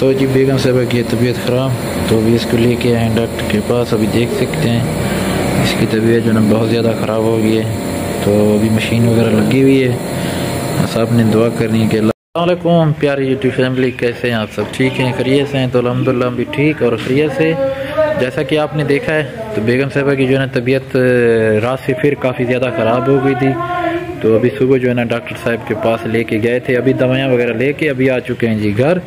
तो जी बेगम साहबा की तबीयत ख़राब, तो अभी इसको लेके आए हैं डॉक्टर के पास। अभी देख सकते हैं इसकी तबीयत जो ना बहुत ज़्यादा ख़राब हो गई है। तो अभी मशीन वगैरह लगी हुई है। सब ने दुआ करनी है कि अस्सलाम वालेकुम प्यारी यूट्यूब फैमिली, कैसे हैं आप? सब ठीक हैं, खैरियत से हैं? तो अल्हम्दुलिल्लाह भी ठीक और खैरियत से। जैसा कि आपने देखा है तो बेगम साहबा की जो है ना तबीयत रात से फिर काफ़ी ज़्यादा ख़राब हो गई थी। तो अभी सुबह जो है ना डॉक्टर साहब के पास लेके गए थे। अभी दवाइयाँ वगैरह लेके अभी आ चुके हैं जी घर।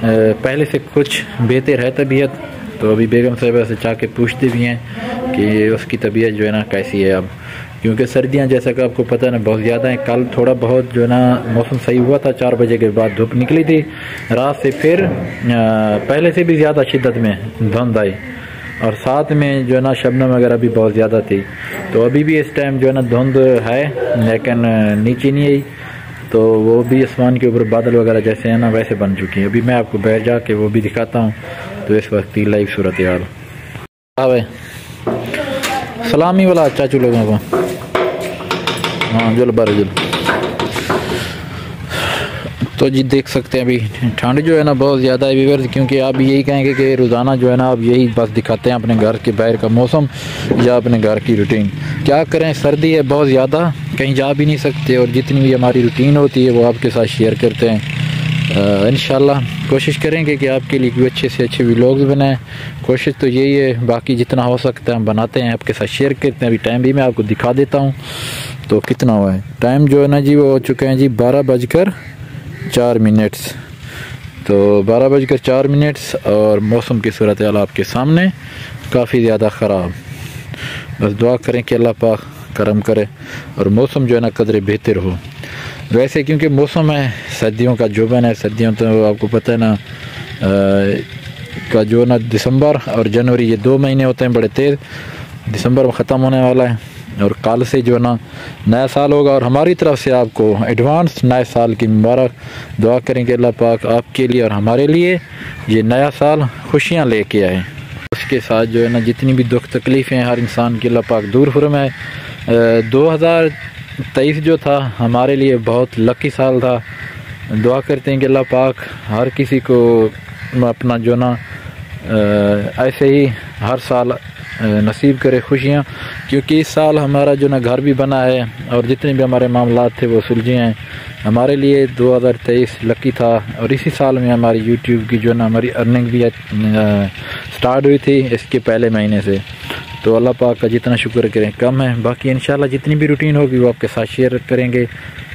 पहले से कुछ बेहतर है तबीयत। तो अभी बेगम साहबा से जाके पूछते भी हैं कि उसकी तबीयत जो है ना कैसी है अब, क्योंकि सर्दियां जैसा कि आपको पता है ना बहुत ज़्यादा हैं। कल थोड़ा बहुत जो है ना मौसम सही हुआ था, 4 बजे के बाद धूप निकली थी। रात से फिर पहले से भी ज़्यादा शिद्दत में धुंध आई और साथ में जो है ना शबनम वगैरह भी बहुत ज़्यादा थी। तो अभी भी इस टाइम जो है ना धुंध है लेकिन नीचे नहीं आई। तो वो भी आसमान के ऊपर बादल वगैरह जैसे हैं ना वैसे बन चुकी है। अभी मैं आपको बैठ जाके वो भी दिखाता हूँ। तो इस वक्त की लाइव सूरत हाल सलामी वाला चाचू लोगों को, हाँ जुल बार जुल। तो जी देख सकते हैं अभी ठंड जो है ना बहुत ज़्यादा है व्यूअर्स, क्योंकि आप यही कहेंगे कि रोज़ाना जो है ना आप यही बस दिखाते हैं अपने घर के बाहर का मौसम या अपने घर की रूटीन। क्या करें, सर्दी है बहुत ज़्यादा, कहीं जा भी नहीं सकते और जितनी भी हमारी रूटीन होती है वो आपके साथ शेयर करते हैं। इंशाल्लाह कोशिश करेंगे कि आपके लिए कोई अच्छे से अच्छे व्लॉग्स बनाएं। कोशिश तो यही है, बाकी जितना हो सकता है हम बनाते हैं, आपके साथ शेयर करते हैं। अभी टाइम भी मैं आपको दिखा देता हूँ तो कितना हुआ है। टाइम जो है ना जी वो हो चुके हैं जी 12:04। तो 12:04 और मौसम की सूरत हाल आपके सामने काफ़ी ज़्यादा ख़राब। बस दुआ करें कि अल्लाह पाक करम करे और मौसम जो है ना कदरे बेहतर हो। वैसे क्योंकि मौसम है सर्दियों का जोबन है, सर्दियों तो आपको पता है ना का जो ना दिसंबर और जनवरी ये 2 महीने होते हैं बड़े तेज़। दिसंबर में ख़त्म होने वाला है और कल से जो ना नया साल होगा और हमारी तरफ से आपको एडवांस नए साल की मुबारक। दुआ करेंगे अल्लाह पाक आपके लिए और हमारे लिए ये नया साल खुशियाँ लेके आए। उसके साथ जो है ना जितनी भी दुख तकलीफ़ें हर इंसान की अल्लाह पाक दूर फरमाए। 2023 जो था हमारे लिए बहुत लकी साल था। दुआ करते हैं कि अल्लाह पाक हर किसी को अपना जो ना ऐसे ही हर साल नसीब करे खुशियाँ, क्योंकि इस साल हमारा जो ना घर भी बना है और जितने भी हमारे मामलात थे वो सुलझे हैं। हमारे लिए 2023 लकी था और इसी साल में हमारी यूट्यूब की जो ना हमारी अर्निंग भी स्टार्ट हुई थी इसके पहले महीने से। तो अल्लाह पाक का जितना शुक्र करें कम है। बाकी इंशाल्लाह जितनी भी रूटीन होगी वो आपके साथ शेयर करेंगे।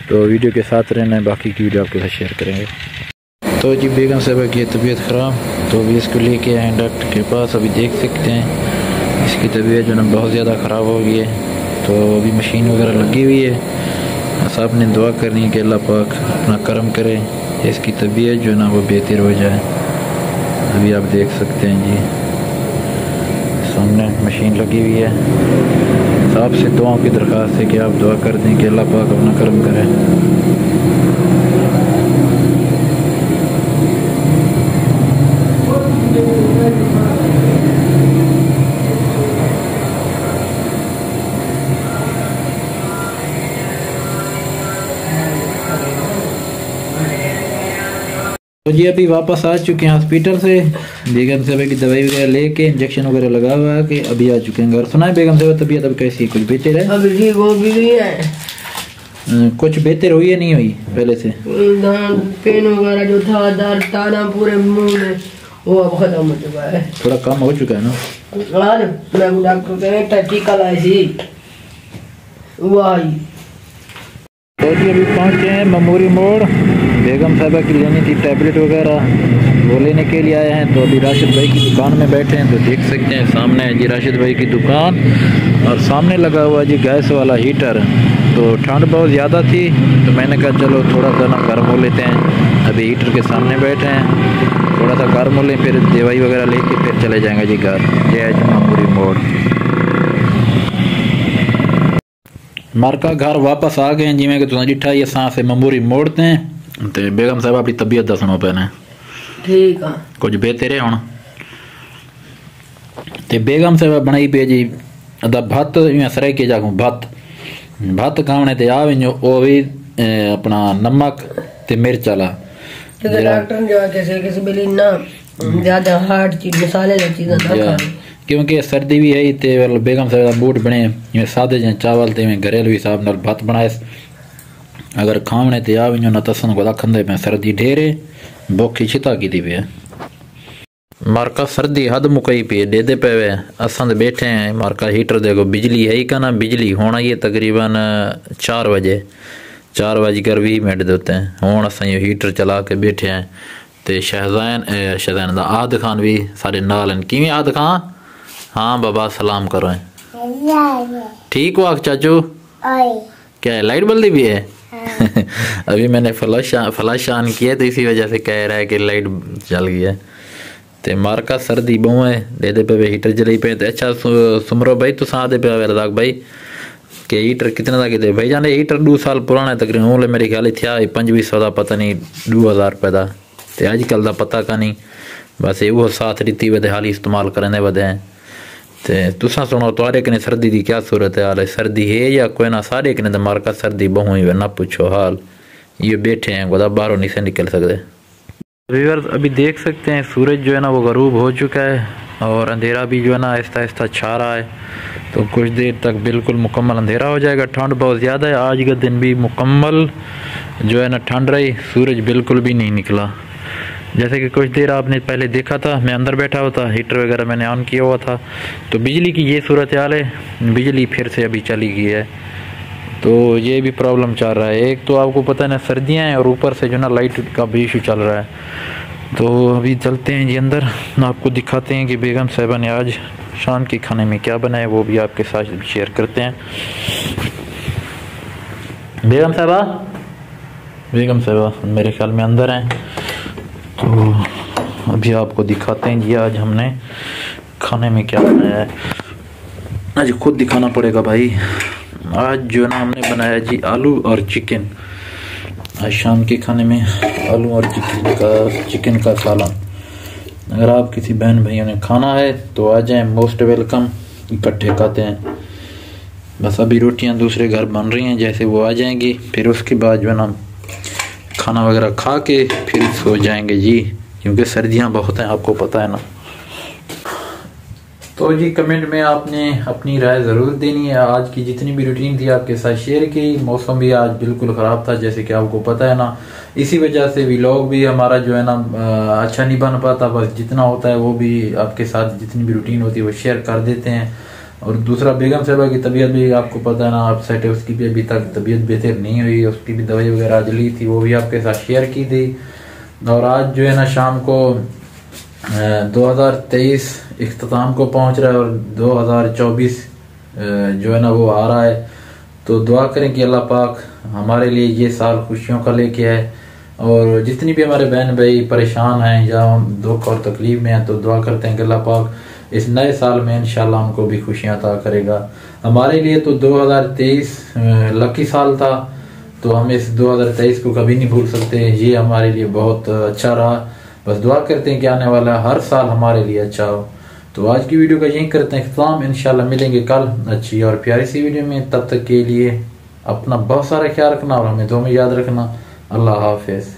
तो वीडियो के साथ रहना है, बाकी की वीडियो आपके साथ शेयर करेंगे। तो जी बेगम साहबा की तबीयत ख़राब, तो अभी इसको लेके आए हैं डॉक्टर के पास। अभी देख सकते हैं इसकी तबीयत जो ना बहुत ज़्यादा ख़राब हो गई है। तो अभी मशीन वगैरह लगी हुई है। सब ने दुआ करनी है कि अल्लाह पाक अपना करम करे, इसकी तबीयत जो ना वो बेहतर हो जाए। अभी आप देख सकते हैं जी सामने मशीन लगी हुई है। साहब से दुआओं की दरख्वास्त है कि आप दुआ कर दें कि अल्लाह पाक अपना करम करे। तो जी अभी वापस आ चुके हैं हॉस्पिटल से। बेगम साहबा की दवाई वगैरह लेके इंजेक्शन वगैरह लगा हुआ है कि अभी आ चुके हैं घर। सुना है बेगम साहबा तबीयत अब कैसी, कुछ बेहतर है? अब ठीक हो गई है। कुछ बेहतर हुई है नहीं हुई पहले से? पेन वगैरह जो था दर्द था ना पूरे मुंह में वो अब खत्म हो चुका है, थोड़ा कम हो चुका है ना। आज मैं डॉक्टर के टीका लाई थी वो आई। तो जी अभी पहुँचे हैं मेमोरी मोड़। बेगम साहबा की लेनी थी टैबलेट वगैरह, वो लेने के लिए आए हैं। तो अभी राशिद भाई की दुकान में बैठे हैं। तो देख सकते हैं सामने है जी राशिद भाई की दुकान और सामने लगा हुआ जी गैस वाला हीटर। तो ठंड बहुत ज़्यादा थी तो मैंने कहा चलो थोड़ा सा ना गर्म हो लेते हैं। अभी हीटर के सामने बैठे हैं, थोड़ा सा गर्म हो लें फिर दवाई वगैरह लेके फिर चले जाएंगे जी घर। ये है जी मेमोरी मोड़। मारका घर वापस आ गए जिमें कि तुम जिठा ही असां से मेमोरी मोड़ते हैं। तो बेगम साहब अपनी तबीयत दसनो पैना ठीक है, कुछ बेहतर है हुण। ते बेगम साहब बनाई पे जी अदा भत्त सराई के जाऊँ भत्त खाने ते आ वो भी अपना नमक ते मिर्च वाला क्योंकि डॉक्टर ने जो है किसी बिली ना ज्यादा हार्ड चीज मसाले वाली चीजें ना खाएं, क्योंकि सर्दी भी है ते बेगम साहब बूट बने जिवें सादे जन चावल ते घरेलू हिसाब नाल भात बनाए अगर खावने ते आ वञो न तसन को रखंदे पे सर्दी ढेरे बोखी छिता की पे मारका सर्दी हद मुकई पी डेदे पे वे असां ते बैठे हैं मारका हीटर देखो बिजली है ही का ना बिजली होना ये तकरीबन 4 बजे 4:20 देते हैं हुण असां ये हीटर चला के बैठे हैं ते शहज़ैन दा आद खान भी सारे नाल हैं किवें आद खान हाँ बाबा सलाम करो ठीक हो चाचू क्या है लाइट बल्दी भी है अभी मैंने फ्लश ऑन किया तो इसी वजह से कह रहा है कि लाइट चल गई है ते मारका सर्दी बहु है दे पे हीटर जली पे तो अच्छा सुमरो भाई तुम आदे पे रजाक भाई कि हीटर कितने का किते भाई जाने हीटर 2 साल पुराना है तकरीबन हूँ मेरे ख्याल थिया 2500 का पता नहीं 2000 रुपये का तो अजकल का पता का नहीं बस वो साथ रीति वधे हाल इस्तेमाल करने वधे हैं तो तुसा सुनो तुम्हारे कने सर्दी की क्या सूरत हाल है सर्दी है या कोई ना सारे कने तो मारका सर्दी बहु ही ना पूछो हाल ये बैठे हैं खुदा बाहरों नहीं से निकल सकते। व्यूअर्स अभी देख सकते हैं सूरज जो है ना वो गरूब हो चुका है और अंधेरा भी जो है ना आहिस्ता आहिस्ता छा रहा है तो कुछ देर तक बिल्कुल मुकम्मल अंधेरा हो जाएगा। ठंड बहुत ज़्यादा है आज का दिन भी मुकम्मल जो है ना ठंड रही सूरज बिल्कुल भी नहीं निकला। जैसे कि कुछ देर आपने पहले देखा था मैं अंदर बैठा हुआ था हीटर वगैरह मैंने ऑन किया हुआ था तो बिजली की ये सूरत हाल है बिजली फिर से अभी चली गई है तो ये भी प्रॉब्लम चल रहा है। एक तो आपको पता है ना सर्दियाँ हैं और ऊपर से जो ना लाइट का भी इशू चल रहा है तो अभी चलते हैं जी अंदर आपको दिखाते हैं कि बेगम साहिबा ने आज शाम के खाने में क्या बनाया वो भी आपके साथ शेयर करते हैं। बेगम साहिबा मेरे ख्याल में अंदर हैं तो अभी आपको दिखाते हैं जी आज हमने खाने में क्या बनाया है। आज खुद दिखाना पड़ेगा भाई। आज जो ना हमने बनाया जी आलू और चिकन। आज शाम के खाने में आलू और चिकन का सालन। अगर आप किसी बहन भैया ने खाना है तो आ जाएं मोस्ट वेलकम इकट्ठे खाते हैं। बस अभी रोटियां दूसरे घर बन रही हैं जैसे वो आ जाएंगी फिर उसके बाद जो है ना खाना वगैरह खा के फिर सो जाएंगे जी क्योंकि सर्दियां बहुत हैं आपको पता है ना। तो जी कमेंट में आपने अपनी राय ज़रूर देनी है। आज की जितनी भी रूटीन थी आपके साथ शेयर की। मौसम भी आज बिल्कुल ख़राब था जैसे कि आपको पता है ना इसी वजह से व्लॉग भी हमारा जो है ना अच्छा नहीं बन पाता। बस जितना होता है वो भी आपके साथ जितनी भी रूटीन होती है वो शेयर कर देते हैं। और दूसरा बेगम साहिबा की तबीयत भी आपको पता है ना अपसेट है उसकी भी अभी तक तबीयत बेहतर नहीं हुई उसकी भी दवाई वगैरह आज ली थी वो भी आपके साथ शेयर की थी। और आज जो है ना शाम को 2023 इख्तिताम को पहुंच रहा है और 2024 जो है ना वो आ रहा है तो दुआ करें कि अल्लाह पाक हमारे लिए ये साल खुशियों का लेके आए और जितनी भी हमारे बहन भाई परेशान हैं या दुख और तकलीफ में हैं तो दुआ करते हैं कि अल्लाह पाक इस नए साल में इंशाल्लाह उनको भी खुशियां अता करेगा। हमारे लिए तो 2023 लकी साल था तो हम इस 2023 को कभी नहीं भूल सकते। ये हमारे लिए बहुत अच्छा रहा। बस दुआ करते हैं कि आने वाला हर साल हमारे लिए अच्छा हो। तो आज की वीडियो का यही करते हैं इख्तिताम। इंशाल्लाह मिलेंगे कल अच्छी और प्यारी सी वीडियो में। तब तक के लिए अपना बहुत सारा ख्याल रखना और हमें दुआ में याद रखना। अल्लाह हाफिज़।